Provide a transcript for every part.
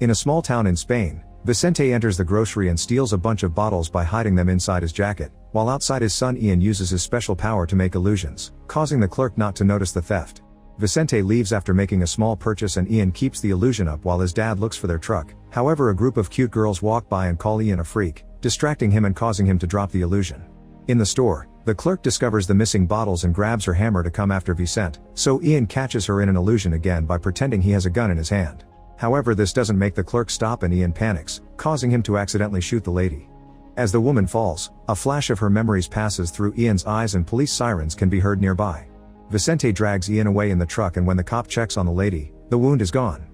In a small town in Spain, Vicente enters the grocery and steals a bunch of bottles by hiding them inside his jacket, while outside his son Ian uses his special power to make illusions, causing the clerk not to notice the theft. Vicente leaves after making a small purchase and Ian keeps the illusion up while his dad looks for their truck. However, a group of cute girls walk by and call Ian a freak, distracting him and causing him to drop the illusion. In the store, the clerk discovers the missing bottles and grabs her hammer to come after Vicente, so Ian catches her in an illusion again by pretending he has a gun in his hand. However, this doesn't make the clerk stop and Ian panics, causing him to accidentally shoot the lady. As the woman falls, a flash of her memories passes through Ian's eyes and police sirens can be heard nearby. Vicente drags Ian away in the truck and when the cop checks on the lady, the wound is gone.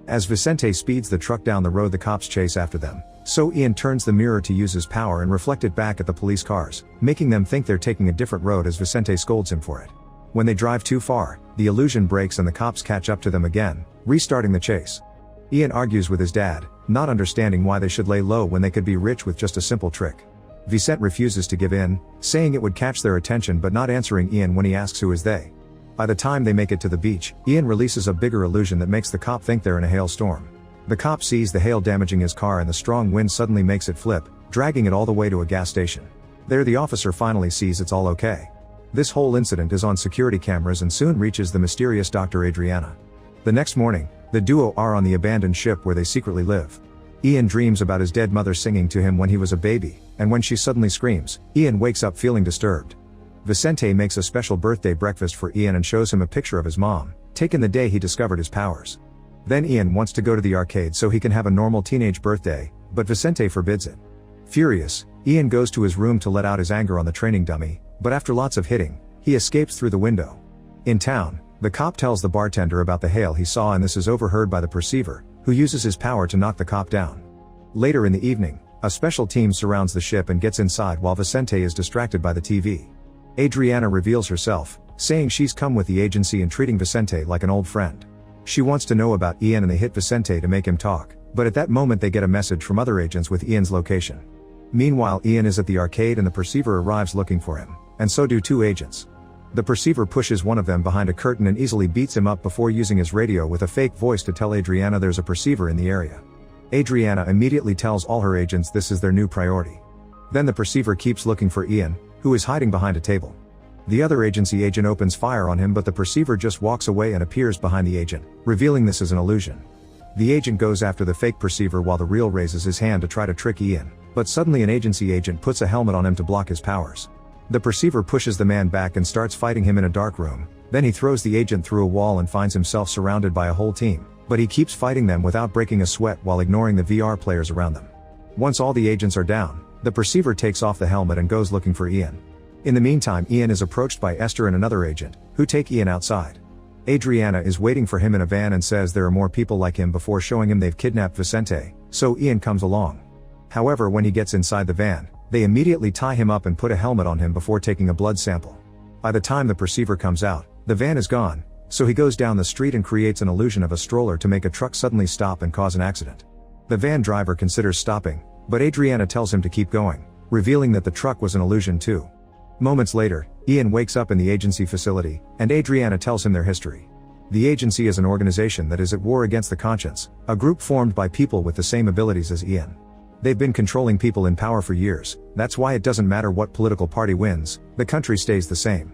As Vicente speeds the truck down the road, the cops chase after them, so Ian turns the mirror to use his power and reflect it back at the police cars, making them think they're taking a different road as Vicente scolds him for it. When they drive too far, the illusion breaks and the cops catch up to them again, restarting the chase. Ian argues with his dad, not understanding why they should lay low when they could be rich with just a simple trick. Vicente refuses to give in, saying it would catch their attention but not answering Ian when he asks who is they. By the time they make it to the beach, Ian releases a bigger illusion that makes the cop think they're in a hailstorm. The cop sees the hail damaging his car and the strong wind suddenly makes it flip, dragging it all the way to a gas station. There the officer finally sees it's all okay. This whole incident is on security cameras and soon reaches the mysterious Dr. Adriana. The next morning, the duo are on the abandoned ship where they secretly live. Ian dreams about his dead mother singing to him when he was a baby, and when she suddenly screams, Ian wakes up feeling disturbed. Vicente makes a special birthday breakfast for Ian and shows him a picture of his mom, taken the day he discovered his powers. Then Ian wants to go to the arcade so he can have a normal teenage birthday, but Vicente forbids it. Furious, Ian goes to his room to let out his anger on the training dummy, but after lots of hitting, he escapes through the window. In town, the cop tells the bartender about the hail he saw and this is overheard by the perceiver, who uses his power to knock the cop down. Later in the evening, a special team surrounds the ship and gets inside while Vicente is distracted by the TV. Adriana reveals herself, saying she's come with the agency and treating Vicente like an old friend. She wants to know about Ian and they hit Vicente to make him talk, but at that moment they get a message from other agents with Ian's location. Meanwhile, Ian is at the arcade and the perceiver arrives looking for him, and so do two agents. The perceiver pushes one of them behind a curtain and easily beats him up before using his radio with a fake voice to tell Adriana there's a perceiver in the area. Adriana immediately tells all her agents this is their new priority. Then the perceiver keeps looking for Ian, who is hiding behind a table. The other agency agent opens fire on him but the perceiver just walks away and appears behind the agent, revealing this is an illusion. The agent goes after the fake perceiver while the real raises his hand to try to trick Ian, but suddenly an agency agent puts a helmet on him to block his powers. The perceiver pushes the man back and starts fighting him in a dark room, then he throws the agent through a wall and finds himself surrounded by a whole team, but he keeps fighting them without breaking a sweat while ignoring the VR players around them. Once all the agents are down, the perceiver takes off the helmet and goes looking for Ian. In the meantime, Ian is approached by Esther and another agent, who take Ian outside. Adriana is waiting for him in a van and says there are more people like him before showing him they've kidnapped Vicente, so Ian comes along. However, when he gets inside the van, they immediately tie him up and put a helmet on him before taking a blood sample. By the time the perceiver comes out, the van is gone, so he goes down the street and creates an illusion of a stroller to make a truck suddenly stop and cause an accident. The van driver considers stopping, but Adriana tells him to keep going, revealing that the truck was an illusion too. Moments later, Ian wakes up in the agency facility, and Adriana tells him their history. The agency is an organization that is at war against the conscience, a group formed by people with the same abilities as Ian. They've been controlling people in power for years, that's why it doesn't matter what political party wins, the country stays the same.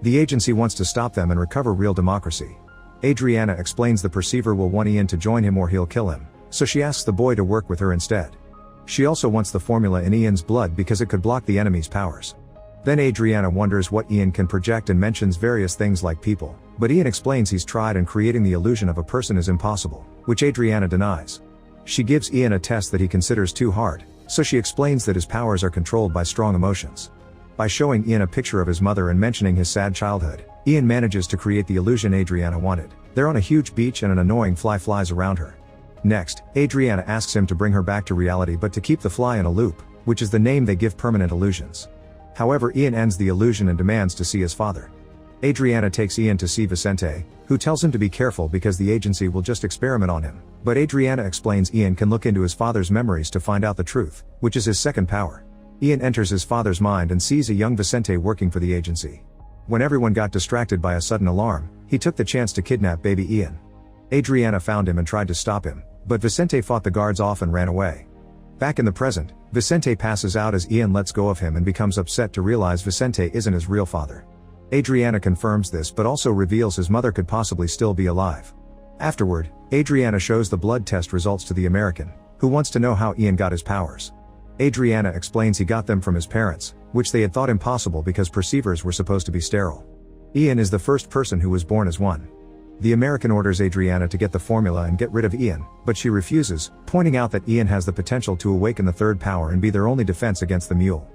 The agency wants to stop them and recover real democracy. Adriana explains the perceiver will want Ian to join him or he'll kill him, so she asks the boy to work with her instead. She also wants the formula in Ian's blood because it could block the enemy's powers. Then Adriana wonders what Ian can project and mentions various things like people, but Ian explains he's tried and creating the illusion of a person is impossible, which Adriana denies. She gives Ian a test that he considers too hard, so she explains that his powers are controlled by strong emotions. By showing Ian a picture of his mother and mentioning his sad childhood, Ian manages to create the illusion Adriana wanted. They're on a huge beach and an annoying fly flies around her. Next, Adriana asks him to bring her back to reality but to keep the fly in a loop, which is the name they give permanent illusions. However, Ian ends the illusion and demands to see his father. Adriana takes Ian to see Vicente, who tells him to be careful because the agency will just experiment on him, but Adriana explains Ian can look into his father's memories to find out the truth, which is his second power. Ian enters his father's mind and sees a young Vicente working for the agency. When everyone got distracted by a sudden alarm, he took the chance to kidnap baby Ian. Adriana found him and tried to stop him, but Vicente fought the guards off and ran away. Back in the present, Vicente passes out as Ian lets go of him and becomes upset to realize Vicente isn't his real father. Adriana confirms this but also reveals his mother could possibly still be alive. Afterward, Adriana shows the blood test results to the American, who wants to know how Ian got his powers. Adriana explains he got them from his parents, which they had thought impossible because perceivers were supposed to be sterile. Ian is the first person who was born as one. The American orders Adriana to get the formula and get rid of Ian, but she refuses, pointing out that Ian has the potential to awaken the third power and be their only defense against the mule.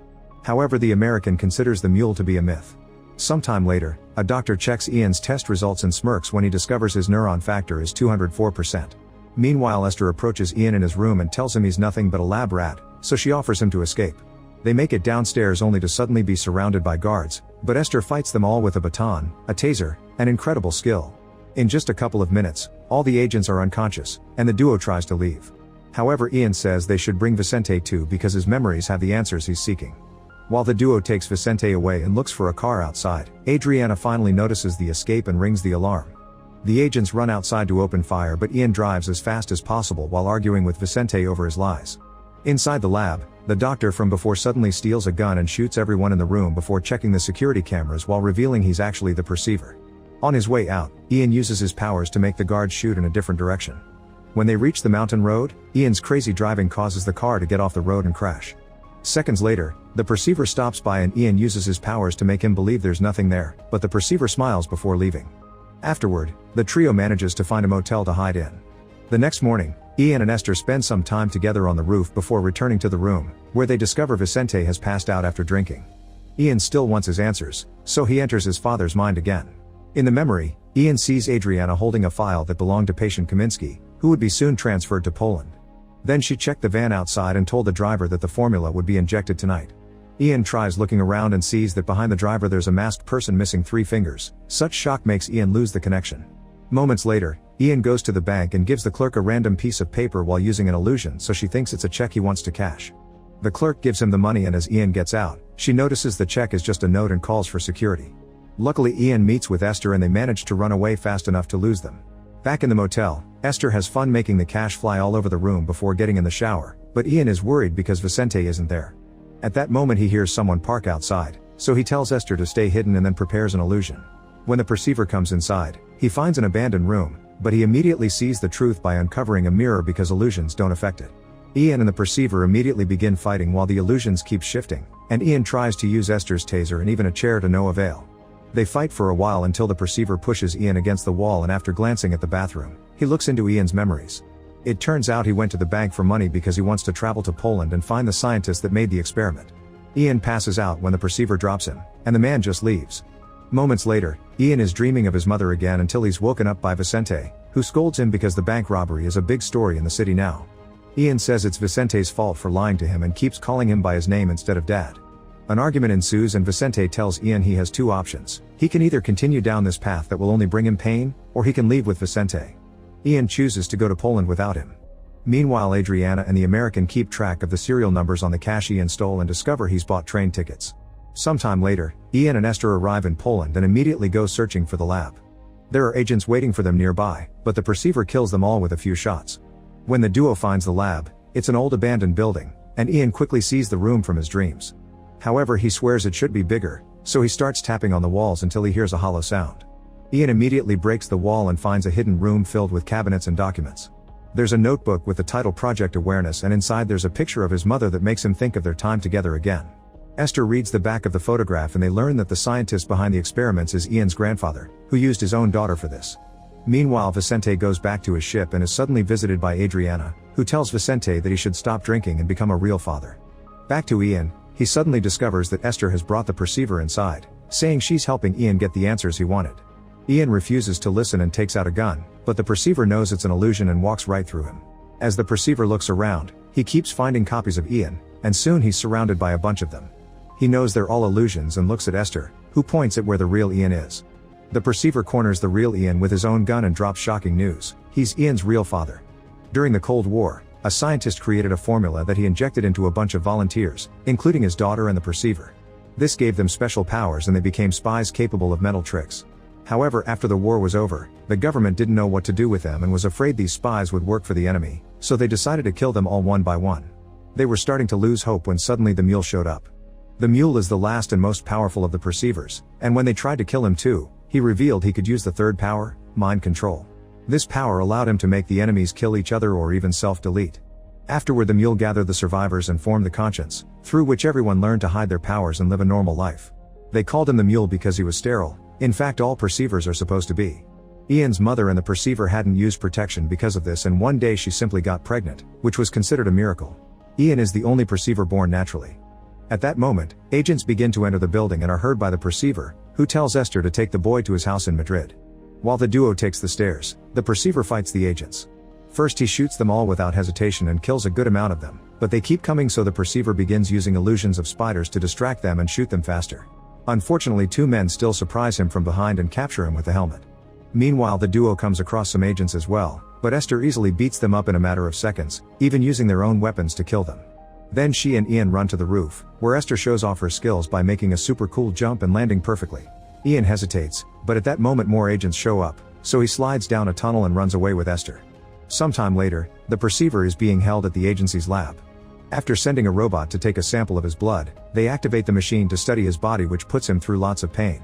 However, the American considers the mule to be a myth. Sometime later, a doctor checks Ian's test results and smirks when he discovers his neuron factor is 204%. Meanwhile, Esther approaches Ian in his room and tells him he's nothing but a lab rat, so she offers him to escape. They make it downstairs only to suddenly be surrounded by guards, but Esther fights them all with a baton, a taser, and incredible skill. In just a couple of minutes, all the agents are unconscious, and the duo tries to leave. However, Ian says they should bring Vicente too because his memories have the answers he's seeking. While the duo takes Vicente away and looks for a car outside, Adriana finally notices the escape and rings the alarm. The agents run outside to open fire, but Ian drives as fast as possible while arguing with Vicente over his lies. Inside the lab, the doctor from before suddenly steals a gun and shoots everyone in the room before checking the security cameras while revealing he's actually the perceiver. On his way out, Ian uses his powers to make the guards shoot in a different direction. When they reach the mountain road, Ian's crazy driving causes the car to get off the road and crash. Seconds later, the perceiver stops by and Ian uses his powers to make him believe there's nothing there, but the perceiver smiles before leaving. Afterward, the trio manages to find a motel to hide in. The next morning, Ian and Esther spend some time together on the roof before returning to the room, where they discover Vicente has passed out after drinking. Ian still wants his answers, so he enters his father's mind again. In the memory, Ian sees Adriana holding a file that belonged to patient Kaminsky, who would be soon transferred to Poland. Then she checked the van outside and told the driver that the formula would be injected tonight. Ian tries looking around and sees that behind the driver there's a masked person missing 3 fingers. Such shock makes Ian lose the connection. Moments later, Ian goes to the bank and gives the clerk a random piece of paper while using an illusion, so she thinks it's a check he wants to cash. The clerk gives him the money, and as Ian gets out, she notices the check is just a note and calls for security. Luckily, Ian meets with Esther and they manage to run away fast enough to lose them. Back in the motel, Esther has fun making the cash fly all over the room before getting in the shower, but Ian is worried because Vicente isn't there. At that moment he hears someone park outside, so he tells Esther to stay hidden and then prepares an illusion. When the perceiver comes inside, he finds an abandoned room, but he immediately sees the truth by uncovering a mirror because illusions don't affect it. Ian and the perceiver immediately begin fighting while the illusions keep shifting, and Ian tries to use Esther's taser and even a chair to no avail. They fight for a while until the perceiver pushes Ian against the wall, and after glancing at the bathroom, he looks into Ian's memories. It turns out he went to the bank for money because he wants to travel to Poland and find the scientist that made the experiment. Ian passes out when the perceiver drops him, and the man just leaves. Moments later, Ian is dreaming of his mother again until he's woken up by Vicente, who scolds him because the bank robbery is a big story in the city now. Ian says it's Vicente's fault for lying to him and keeps calling him by his name instead of Dad. An argument ensues and Vicente tells Ian he has 2 options. He can either continue down this path that will only bring him pain, or he can leave with Vicente. Ian chooses to go to Poland without him. Meanwhile, Adriana and the American keep track of the serial numbers on the cash Ian stole and discover he's bought train tickets. Sometime later, Ian and Esther arrive in Poland and immediately go searching for the lab. There are agents waiting for them nearby, but the perceiver kills them all with a few shots. When the duo finds the lab, it's an old abandoned building, and Ian quickly sees the room from his dreams. However, he swears it should be bigger, so he starts tapping on the walls until he hears a hollow sound. Ian immediately breaks the wall and finds a hidden room filled with cabinets and documents. There's a notebook with the title Project Awareness, and inside there's a picture of his mother that makes him think of their time together again. Esther reads the back of the photograph and they learn that the scientist behind the experiments is Ian's grandfather, who used his own daughter for this. Meanwhile, Vicente goes back to his ship and is suddenly visited by Adriana, who tells Vicente that he should stop drinking and become a real father. Back to Ian, he suddenly discovers that Esther has brought the perceiver inside, saying she's helping Ian get the answers he wanted. Ian refuses to listen and takes out a gun, but the perceiver knows it's an illusion and walks right through him. As the perceiver looks around, he keeps finding copies of Ian, and soon he's surrounded by a bunch of them. He knows they're all illusions and looks at Esther, who points at where the real Ian is. The perceiver corners the real Ian with his own gun and drops shocking news: he's Ian's real father. During the Cold War, a scientist created a formula that he injected into a bunch of volunteers, including his daughter and the perceiver. This gave them special powers and they became spies capable of mental tricks. However, after the war was over, the government didn't know what to do with them and was afraid these spies would work for the enemy, so they decided to kill them all one by one. They were starting to lose hope when suddenly the mule showed up. The mule is the last and most powerful of the perceivers, and when they tried to kill him too, he revealed he could use the third power, mind control. This power allowed him to make the enemies kill each other or even self-delete. Afterward, the mule gathered the survivors and formed the conscience, through which everyone learned to hide their powers and live a normal life. They called him the mule because he was sterile. In fact, all perceivers are supposed to be. Ian's mother and the perceiver hadn't used protection because of this, and one day she simply got pregnant, which was considered a miracle. Ian is the only perceiver born naturally. At that moment, agents begin to enter the building and are heard by the perceiver, who tells Esther to take the boy to his house in Madrid. While the duo takes the stairs, the perceiver fights the agents. First he shoots them all without hesitation and kills a good amount of them, but they keep coming, so the perceiver begins using illusions of spiders to distract them and shoot them faster. Unfortunately, two men still surprise him from behind and capture him with the helmet. Meanwhile, the duo comes across some agents as well, but Esther easily beats them up in a matter of seconds, even using their own weapons to kill them. Then she and Ian run to the roof, where Esther shows off her skills by making a super cool jump and landing perfectly. Ian hesitates, but at that moment more agents show up, so he slides down a tunnel and runs away with Esther. Sometime later, the perceiver is being held at the agency's lab. After sending a robot to take a sample of his blood, they activate the machine to study his body, which puts him through lots of pain.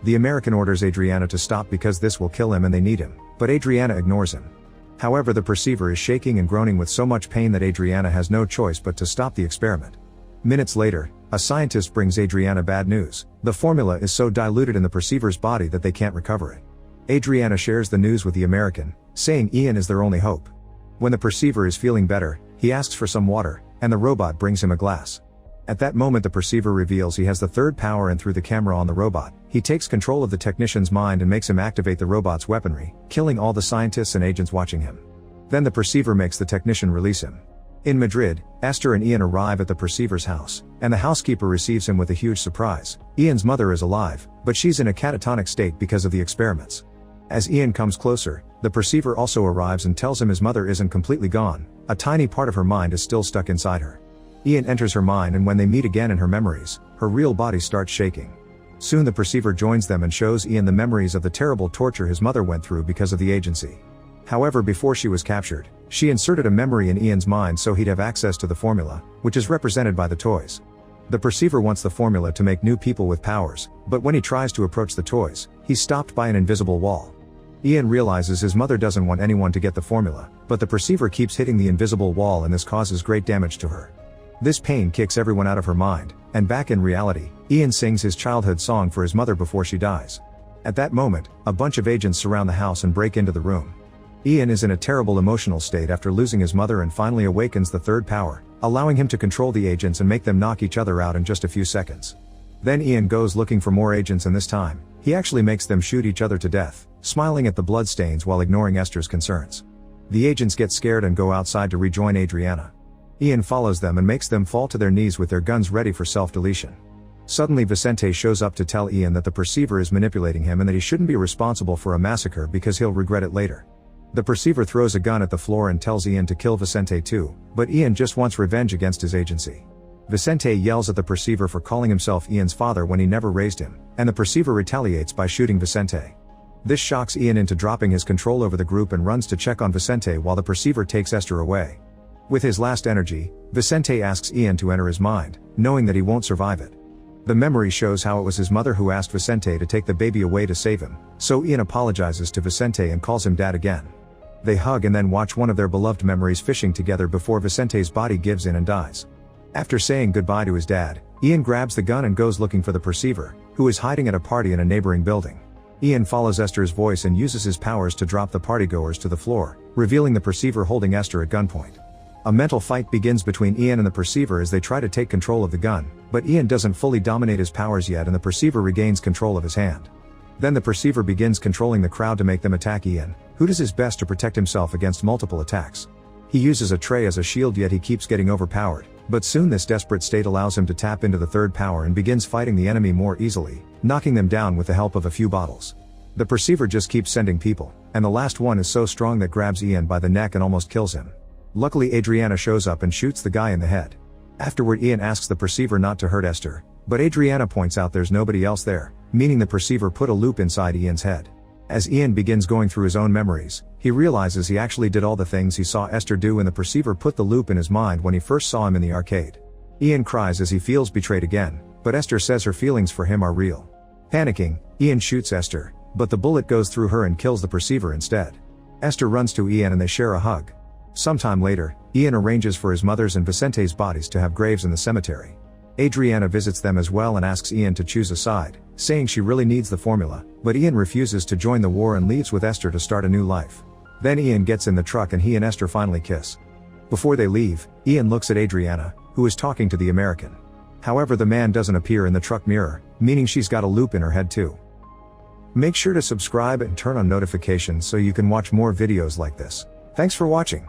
The American orders Adriana to stop because this will kill him and they need him, but Adriana ignores him. However, the perceiver is shaking and groaning with so much pain that Adriana has no choice but to stop the experiment. Minutes later, a scientist brings Adriana bad news. The formula is so diluted in the perceiver's body that they can't recover it. Adriana shares the news with the American, saying Ian is their only hope. When the perceiver is feeling better, he asks for some water, and the robot brings him a glass. At that moment, the perceiver reveals he has the third power, and through the camera on the robot, he takes control of the technician's mind and makes him activate the robot's weaponry, killing all the scientists and agents watching him. Then the perceiver makes the technician release him. In Madrid, Esther and Ian arrive at the perceiver's house, and the housekeeper receives him with a huge surprise. Ian's mother is alive, but she's in a catatonic state because of the experiments. As Ian comes closer, the perceiver also arrives and tells him his mother isn't completely gone. A tiny part of her mind is still stuck inside her. Ian enters her mind, and when they meet again in her memories, her real body starts shaking. Soon the perceiver joins them and shows Ian the memories of the terrible torture his mother went through because of the agency. However, before she was captured, she inserted a memory in Ian's mind so he'd have access to the formula, which is represented by the toys. The perceiver wants the formula to make new people with powers, but when he tries to approach the toys, he's stopped by an invisible wall. Ian realizes his mother doesn't want anyone to get the formula, but the perceiver keeps hitting the invisible wall, and this causes great damage to her. This pain kicks everyone out of her mind, and back in reality, Ian sings his childhood song for his mother before she dies. At that moment, a bunch of agents surround the house and break into the room. Ian is in a terrible emotional state after losing his mother and finally awakens the third power, allowing him to control the agents and make them knock each other out in just a few seconds. Then Ian goes looking for more agents, and this time, he actually makes them shoot each other to death, smiling at the bloodstains while ignoring Esther's concerns. The agents get scared and go outside to rejoin Adriana. Ian follows them and makes them fall to their knees with their guns ready for self-deletion. Suddenly Vicente shows up to tell Ian that the perceiver is manipulating him and that he shouldn't be responsible for a massacre because he'll regret it later. The perceiver throws a gun at the floor and tells Ian to kill Vicente too, but Ian just wants revenge against his agency. Vicente yells at the perceiver for calling himself Ian's father when he never raised him, and the perceiver retaliates by shooting Vicente. This shocks Ian into dropping his control over the group and runs to check on Vicente while the perceiver takes Esther away. With his last energy, Vicente asks Ian to enter his mind, knowing that he won't survive it. The memory shows how it was his mother who asked Vicente to take the baby away to save him, so Ian apologizes to Vicente and calls him dad again. They hug and then watch one of their beloved memories fishing together before Vicente's body gives in and dies. After saying goodbye to his dad, Ian grabs the gun and goes looking for the perceiver, who is hiding at a party in a neighboring building. Ian follows Esther's voice and uses his powers to drop the partygoers to the floor, revealing the perceiver holding Esther at gunpoint. A mental fight begins between Ian and the perceiver as they try to take control of the gun, but Ian doesn't fully dominate his powers yet and the perceiver regains control of his hand. Then the perceiver begins controlling the crowd to make them attack Ian, who does his best to protect himself against multiple attacks. He uses a tray as a shield, yet he keeps getting overpowered, but soon this desperate state allows him to tap into the third power and begins fighting the enemy more easily, knocking them down with the help of a few bottles. The perceiver just keeps sending people, and the last one is so strong that grabs Ian by the neck and almost kills him. Luckily Adriana shows up and shoots the guy in the head. Afterward Ian asks the perceiver not to hurt Esther, but Adriana points out there's nobody else there, meaning the perceiver put a loop inside Ian's head. As Ian begins going through his own memories, he realizes he actually did all the things he saw Esther do, and the perceiver put the loop in his mind when he first saw him in the arcade. Ian cries as he feels betrayed again, but Esther says her feelings for him are real. Panicking, Ian shoots Esther, but the bullet goes through her and kills the perceiver instead. Esther runs to Ian and they share a hug. Sometime later, Ian arranges for his mother's and Vicente's bodies to have graves in the cemetery. Adriana visits them as well and asks Ian to choose a side, saying she really needs the formula, but Ian refuses to join the war and leaves with Esther to start a new life. Then Ian gets in the truck and he and Esther finally kiss. Before they leave, Ian looks at Adriana, who is talking to the American. However, the man doesn't appear in the truck mirror, meaning she's got a loop in her head too. Make sure to subscribe and turn on notifications so you can watch more videos like this. Thanks for watching.